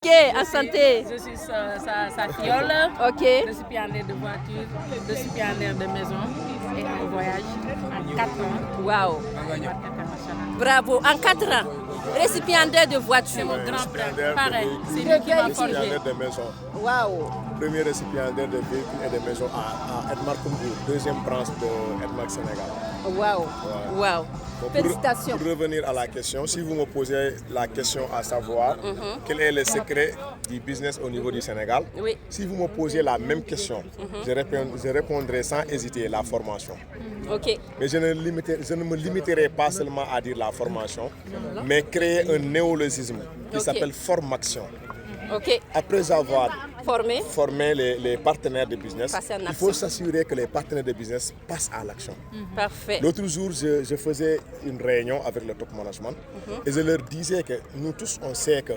Ok, en santé. Je suis sa fiole, récipiendaire de voiture, récipiendaire de maison et un voyage en 4 ans. Waouh. Bravo, en 4 ans. Récipiendaire de voiture. C'est mon grand frère, pareil. C'est lui qui m'a forgé. Récipiendaire de maison. Waouh. Premier récipiendaire de véhicules et de maisons à Edmark Kumbour, deuxième branche de Edmark Sénégal. Waouh. Waouh. Donc, Félicitations. pour revenir à la question, si vous me posez la question à savoir quel est le secret du business au niveau du Sénégal, Oui. si vous me posez la même question, je répondrai sans hésiter la formation. Ok. Mais je ne me limiterai pas seulement à dire la formation, mais créer un néologisme qui s'appelle formation. Ok. Après avoir Formé les partenaires de business, il faut s'assurer que les partenaires de business passent à l'action. Parfait. L'autre jour, je faisais une réunion avec le top management et je leur disais que nous tous, on sait que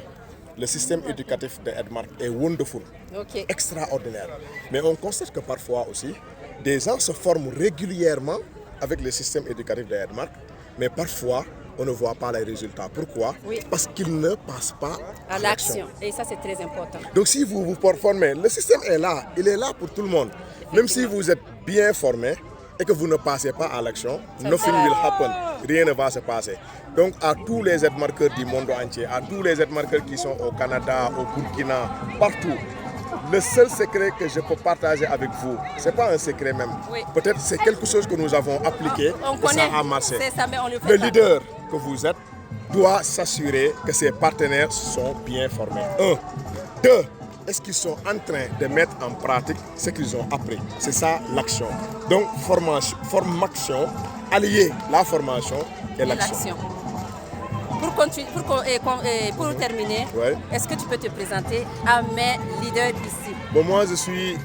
le système éducatif de Edmark est wonderful, extraordinaire. Mais on constate que parfois aussi, des gens se forment régulièrement avec le système éducatif de Edmark, mais parfois, on ne voit pas les résultats. Pourquoi? Parce qu'ils ne passent pas à l'action. Et ça, c'est très important. Donc, si vous vous formez, le système est là. Il est là pour tout le monde. Même si vous êtes bien formé et que vous ne passez pas à l'action, nothing will happen. Rien ne va se passer. Donc, à tous les Edmarkers du monde entier, à tous les Edmarkers qui sont au Canada, au Burkina, partout, le seul secret que je peux partager avec vous, ce n'est pas un secret même. Peut-être c'est quelque chose que nous avons appliqué et ça a marché. Ça, mais on le fait le pas. leader que vous êtes doit s'assurer que ses partenaires sont bien formés. 1. 2. Est-ce qu'ils sont en train de mettre en pratique ce qu'ils ont appris? C'est ça l'action. Donc, formation, allier la formation et l'action. Pour terminer, est-ce que tu peux te présenter à mes leaders ici? Bon, moi, je suis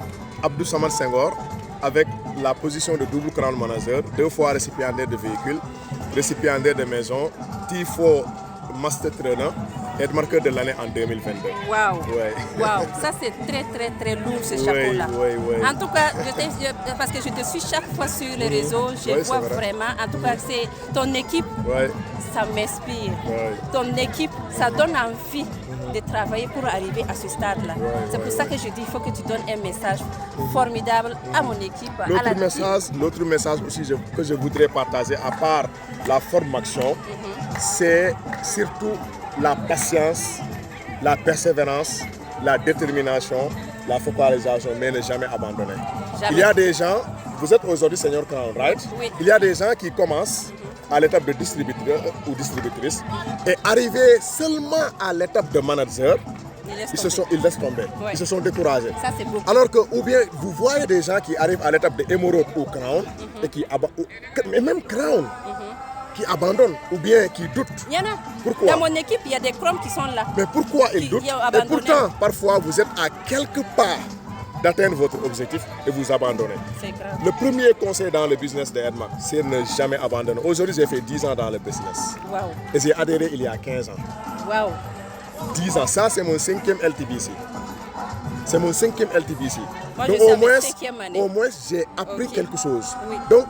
Abdou Samad Senghor avec la position de double crown manager, 2 fois récipiendaire de véhicules, récipiendaire de maison, T4 Master Trainer, Edmarker de l'année en 2022. Waouh! Waouh! Ça, c'est très lourd ce chapeau-là. En tout cas, parce que je te suis chaque fois sur les réseaux, je vois vraiment, en tout cas, c'est ton équipe, ça m'inspire. Ton équipe, ça donne envie de travailler pour arriver à ce stade-là. C'est pour ça que je dis, il faut que tu donnes un message formidable à mon équipe, L'autre message aussi que je voudrais partager, à part la formation, c'est surtout la patience, la persévérance, la détermination, la focalisation, mais ne jamais abandonner. Il y a des gens, vous êtes aujourd'hui Senior Crown, right? Il y a des gens qui commencent à l'étape de distributeur ou distributrice et arriver seulement à l'étape de manager, ils laissent tomber, ils se sont découragés. Ça, c'est beaucoup. Alors que, ou bien, vous voyez des gens qui arrivent à l'étape de émeraude ou crown, et même crown, qui abandonnent ou bien qui doutent. Il y en a. Pourquoi? Dans mon équipe, il y a des crowns qui sont là. Mais pourquoi ils doutent? Et pourtant, parfois, vous êtes à quelques pas d'atteindre votre objectif et vous abandonnez. C'est grave. Le premier conseil dans le business de Edmark, c'est ne jamais abandonner. Aujourd'hui, j'ai fait 10 ans dans le business. Wow. Et j'ai adhéré il y a 15 ans. Wow. 10 ans, ça c'est mon 5e LTBC. C'est mon 5e LTBC. Moi, donc je au moins, 5e année. au moins j'ai appris quelque chose. Oui. Donc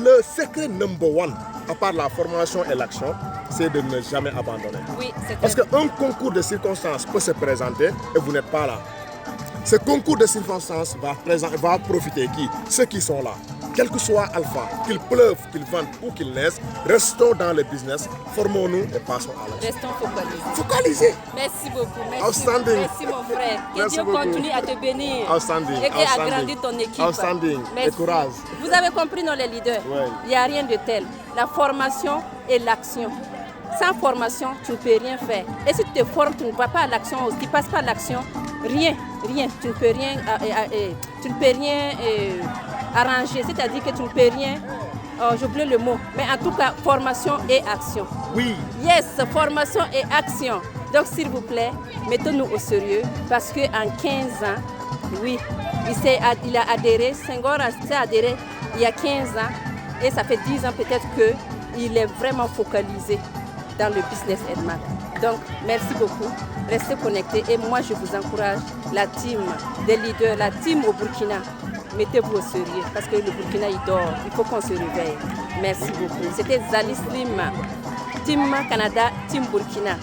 le secret number 1, à part la formation et l'action, c'est de ne jamais abandonner. Oui, parce qu'un concours de circonstances peut se présenter et vous n'êtes pas là. Ce concours de circonstances va profiter qui? Ceux qui sont là. Quel que soit Alpha, qu'il pleuve, qu'il vente ou qu'il neige, restons dans le business, formons-nous et passons à l'action. Restons focalisés. Focalisés. Merci beaucoup. Merci. Outstanding. Merci mon frère. Que Merci Dieu beaucoup. continue à te bénir. Outstanding. Et qu'il agrandisse ton équipe. Outstanding. Merci. Et courage. Vous avez compris, non, les leaders? Oui. Il n'y a rien de tel. La formation et l'action. Sans formation, tu ne peux rien faire. Et si tu te formes, tu ne vas pas à l'action, tu ne passes pas à l'action, rien. Tu ne peux rien arranger. C'est-à-dire que tu ne peux rien, j'oublie le mot, mais en tout cas, formation et action. Oui. Yes, formation et action. Donc, s'il vous plaît, mettons-nous au sérieux parce qu'en 15 ans, oui, il a adhéré, Senghor s'est adhéré il y a 15 ans et ça fait 10 ans peut-être qu'il est vraiment focalisé dans le business Edmark. Donc, merci beaucoup. Restez connectés et moi, je vous encourage, la team des leaders, la team au Burkina, mettez-vous au sérieux parce que le Burkina, il dort. Il faut qu'on se réveille. Merci beaucoup. C'était Zali Slim, Team Canada, Team Burkina.